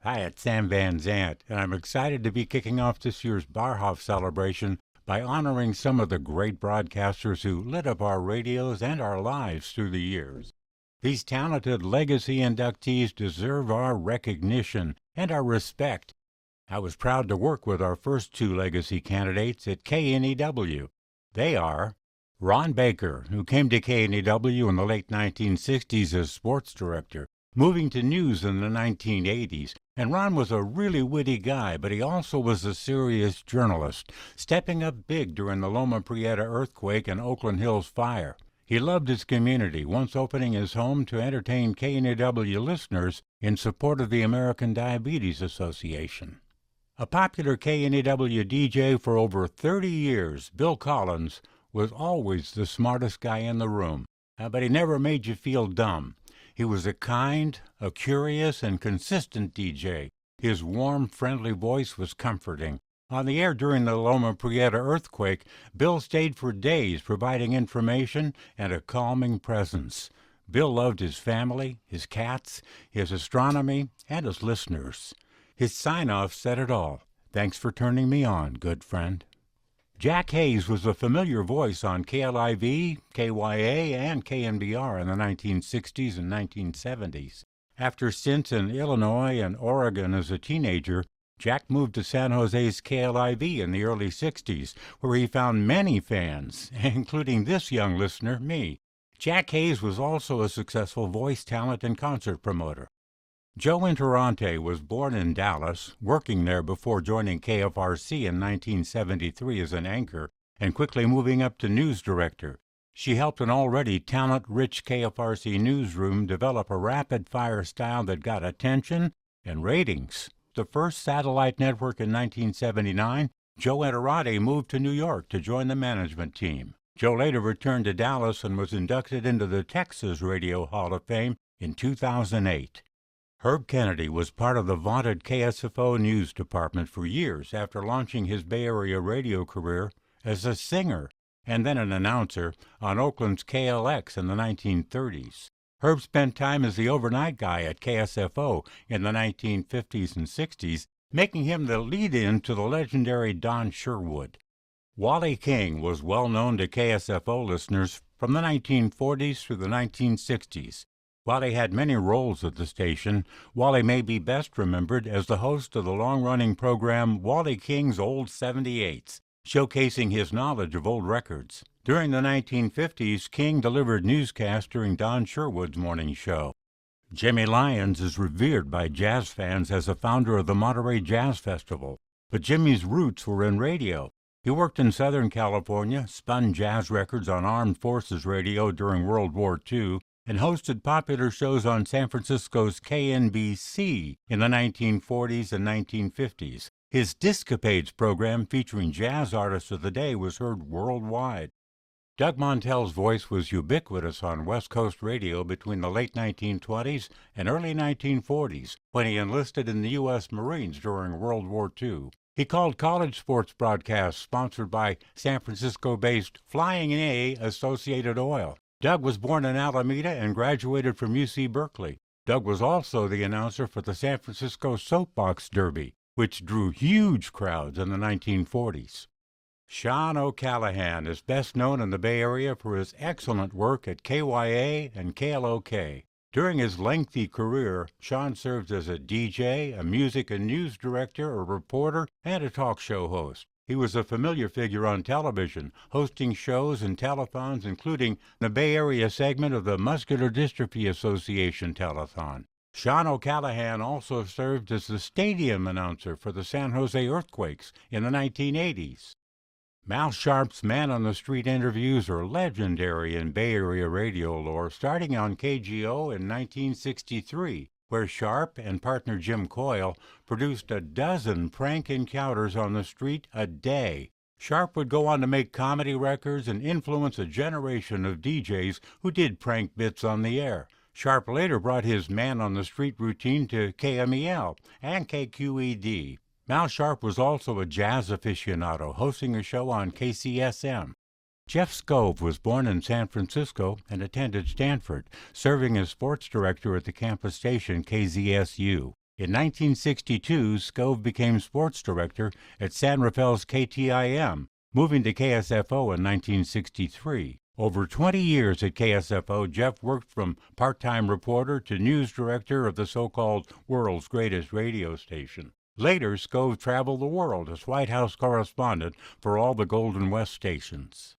Hi, it's Sam Van Zant, and I'm excited to be kicking off this year's Barhof celebration by honoring some of the great broadcasters who lit up our radios and our lives through the years. These talented legacy inductees deserve our recognition and our respect. I was proud to work with our first two legacy candidates at KNEW. They are Ron Baker, who came to KNEW in the late 1960s as sports director, moving to news in the 1980s. And Ron was a really witty guy, but he also was a serious journalist, stepping up big during the Loma Prieta earthquake and Oakland Hills fire. He loved his community, once opening his home to entertain KNEW listeners in support of the American Diabetes Association. A popular KNEW DJ for over 30 years, Bill Collins was always the smartest guy in the room, but he never made you feel dumb. He was a kind, a curious, and consistent DJ. His warm, friendly voice was comforting. On the air during the Loma Prieta earthquake, Bill stayed for days providing information and a calming presence. Bill loved his family, his cats, his astronomy, and his listeners. His sign-off said it all. Thanks for turning me on, good friend. Jack Hayes was a familiar voice on KLIV, KYA, and KNBR in the 1960s and 1970s. After stints in Illinois and Oregon as a teenager, Jack moved to San Jose's KLIV in the early 60s, where he found many fans, including this young listener, me. Jack Hayes was also a successful voice talent and concert promoter. Joe Interante was born in Dallas, working there before joining KFRC in 1973 as an anchor and quickly moving up to news director. She helped an already talent-rich KFRC newsroom develop a rapid-fire style that got attention and ratings. The first satellite network in 1979, Joe Interante moved to New York to join the management team. Joe later returned to Dallas and was inducted into the Texas Radio Hall of Fame in 2008. Herb Kennedy was part of the vaunted KSFO news department for years after launching his Bay Area radio career as a singer and then an announcer on Oakland's KLX in the 1930s. Herb spent time as the overnight guy at KSFO in the 1950s and 60s, making him the lead-in to the legendary Don Sherwood. Wally King was well known to KSFO listeners from the 1940s through the 1960s. While he had many roles at the station, Wally may be best remembered as the host of the long-running program Wally King's Old 78s, showcasing his knowledge of old records. During the 1950s, King delivered newscasts during Don Sherwood's morning show. Jimmy Lyons is revered by jazz fans as a founder of the Monterey Jazz Festival, but Jimmy's roots were in radio. He worked in Southern California, spun jazz records on Armed Forces Radio during World War II, and hosted popular shows on San Francisco's KNBC in the 1940s and 1950s. His Discapades program featuring jazz artists of the day was heard worldwide. Doug Montel's voice was ubiquitous on West Coast radio between the late 1920s and early 1940s, when he enlisted in the U.S. Marines during World War II. He called college sports broadcasts sponsored by San Francisco-based Flying A Associated Oil. Doug was born in Alameda and graduated from UC Berkeley. Doug was also the announcer for the San Francisco Soapbox Derby, which drew huge crowds in the 1940s. Sean O'Callahan is best known in the Bay Area for his excellent work at KYA and KLOK. During his lengthy career, Sean served as a DJ, a music and news director, a reporter, and a talk show host. He was a familiar figure on television, hosting shows and telethons, including the Bay Area segment of the Muscular Dystrophy Association telethon. Sean O'Callahan also served as the stadium announcer for the San Jose Earthquakes in the 1980s. Mal Sharp's man-on-the-street interviews are legendary in Bay Area radio lore, starting on KGO in 1963. Where Sharp and partner Jim Coyle produced a dozen prank encounters on the street a day. Sharp would go on to make comedy records and influence a generation of DJs who did prank bits on the air. Sharp later brought his man-on-the-street routine to KMEL and KQED. Mal Sharp was also a jazz aficionado, hosting a show on KCSM. Jeff Scove was born in San Francisco and attended Stanford, serving as sports director at the campus station KZSU. In 1962, Scove became sports director at San Rafael's KTIM, moving to KSFO in 1963. Over 20 years at KSFO, Jeff worked from part-time reporter to news director of the so-called world's greatest radio station. Later, Scove traveled the world as White House correspondent for all the Golden West stations.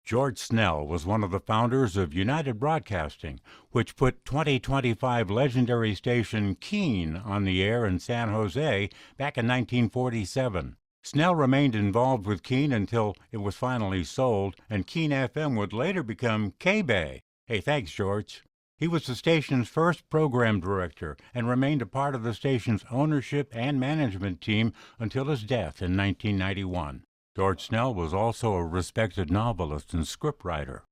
George Snell was one of the founders of United Broadcasting, which put 2025 legendary station Keene on the air in San Jose back in 1947. Snell remained involved with Keene until it was finally sold, and Keene FM would later become K-Bay. Hey, thanks, George. He was the station's first program director and remained a part of the station's ownership and management team until his death in 1991. George Snell was also a respected novelist and scriptwriter.